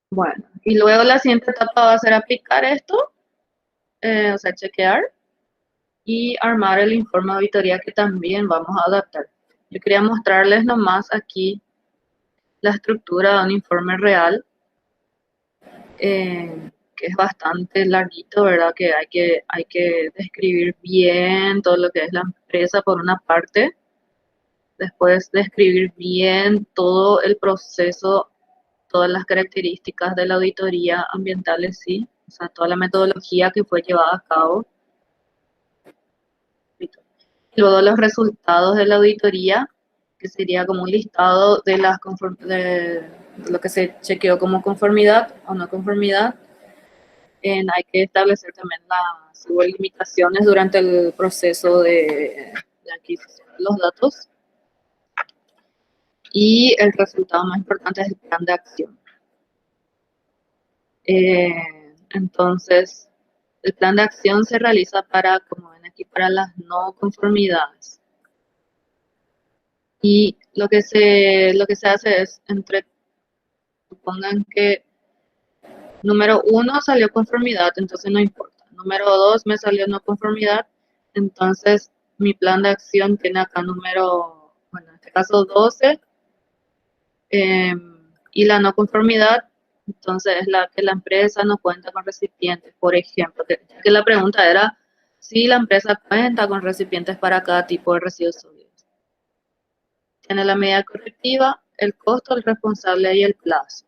Bueno, y luego la siguiente etapa va a ser aplicar esto, o sea, chequear y armar el informe de auditoría que también vamos a adaptar. Yo quería mostrarles nomás aquí la estructura de un informe real, que es bastante larguito, ¿verdad? Que hay que describir bien todo lo que es la empresa por una parte, después describir bien todo el proceso todas las características de la auditoría ambiental en sí, o sea, toda la metodología que fue llevada a cabo. Luego los resultados de la auditoría, que sería como un listado de lo que se chequeó como conformidad o no conformidad. Hay que establecer también las limitaciones durante el proceso de adquisición de los datos. Y el resultado más importante es el plan de acción. Entonces, el plan de acción se realiza para, como ven aquí, para las no conformidades. Y lo que se hace es, supongan que número 1 salió conformidad, entonces no importa. Número 2 me salió no conformidad, entonces mi plan de acción tiene acá bueno, en este caso 12, y la no conformidad, entonces es que la empresa no cuenta con recipientes, por ejemplo, que la pregunta era si la empresa cuenta con recipientes para cada tipo de residuos sólidos. Tiene la medida correctiva, el costo, el responsable y el plazo.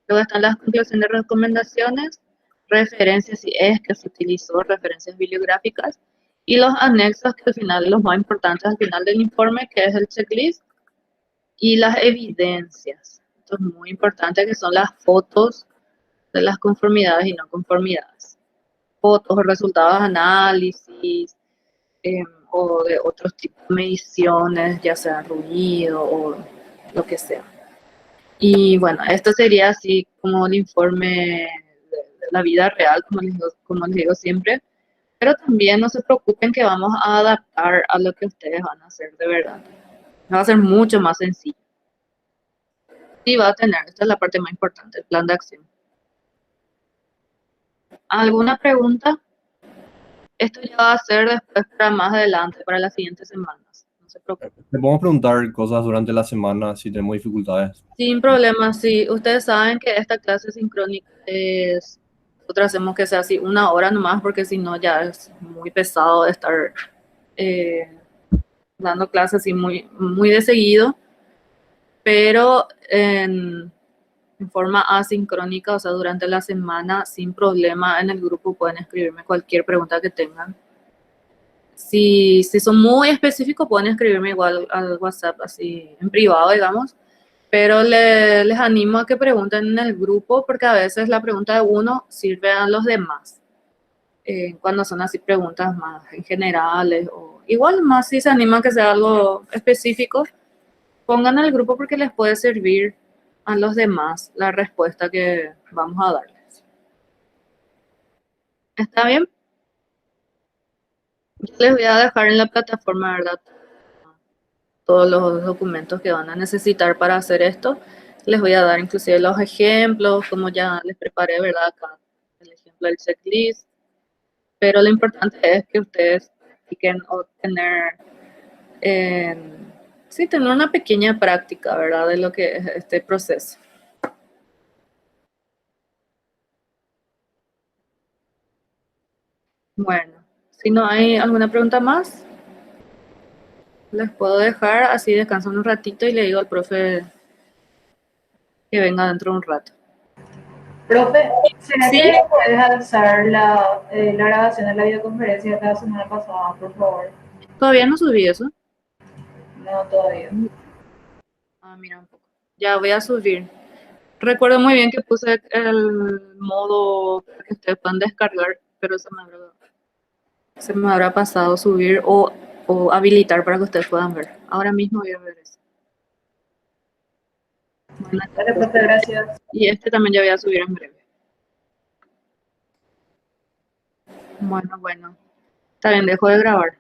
Luego están las conclusiones y recomendaciones, referencias si es que se utilizó, referencias bibliográficas, y los anexos, que al final, los más importantes al final del informe, que es el checklist, y las evidencias. Esto es muy importante, que son las fotos de las conformidades y no conformidades. Fotos o resultados de análisis, o de otros tipos de mediciones, ya sea ruido o lo que sea. Y bueno, esto sería así como el informe de la vida real, como les digo siempre. Pero también no se preocupen que vamos a adaptar a lo que ustedes van a hacer de verdad. Va a ser mucho más sencillo. Y va a tener, esta es la parte más importante, el plan de acción. ¿Alguna pregunta? Esto ya va a ser después para más adelante, para las siguientes semanas. No se preocupen. Le podemos preguntar cosas durante la semana si tenemos dificultades. Sin problema, sí. Ustedes saben que esta clase sincrónica nosotros hacemos que sea así 1 hora nomás, porque si no ya es muy pesado estar dando clases así muy, muy de seguido. Pero en forma asincrónica, o sea, durante la semana, sin problema, en el grupo pueden escribirme cualquier pregunta que tengan. Si son muy específicos, pueden escribirme igual al WhatsApp, así en privado, digamos. Pero les animo a que pregunten en el grupo, porque a veces la pregunta de uno sirve a los demás. Cuando son así preguntas más en generales, o igual más si se animan que sea algo específico, pongan en el grupo porque les puede servir a los demás la respuesta que vamos a darles. ¿Está bien? Yo les voy a dejar en la plataforma, ¿verdad?, todos los documentos que van a necesitar para hacer esto. Les voy a dar inclusive los ejemplos, como ya les preparé, ¿verdad?, acá el ejemplo del checklist. Pero lo importante es que ustedes practiquen o tener una pequeña práctica, ¿verdad?, de lo que es este proceso. Bueno, si no hay alguna pregunta más, les puedo dejar, así descansan un ratito y le digo al profe que venga dentro de un rato. Profe, ¿será ¿Sí? que puedes alzar la grabación de la videoconferencia de la semana pasada, por favor? ¿Todavía no subí eso? No, todavía. Ah, mira un poco. Ya voy a subir. Recuerdo muy bien que puse el modo para que ustedes puedan descargar, pero se me habrá pasado subir o habilitar para que ustedes puedan ver. Ahora mismo voy a ver eso. Bueno, Vale, profe, gracias. y este también ya voy a subir en breve. Bueno. Está bien, dejo de grabar.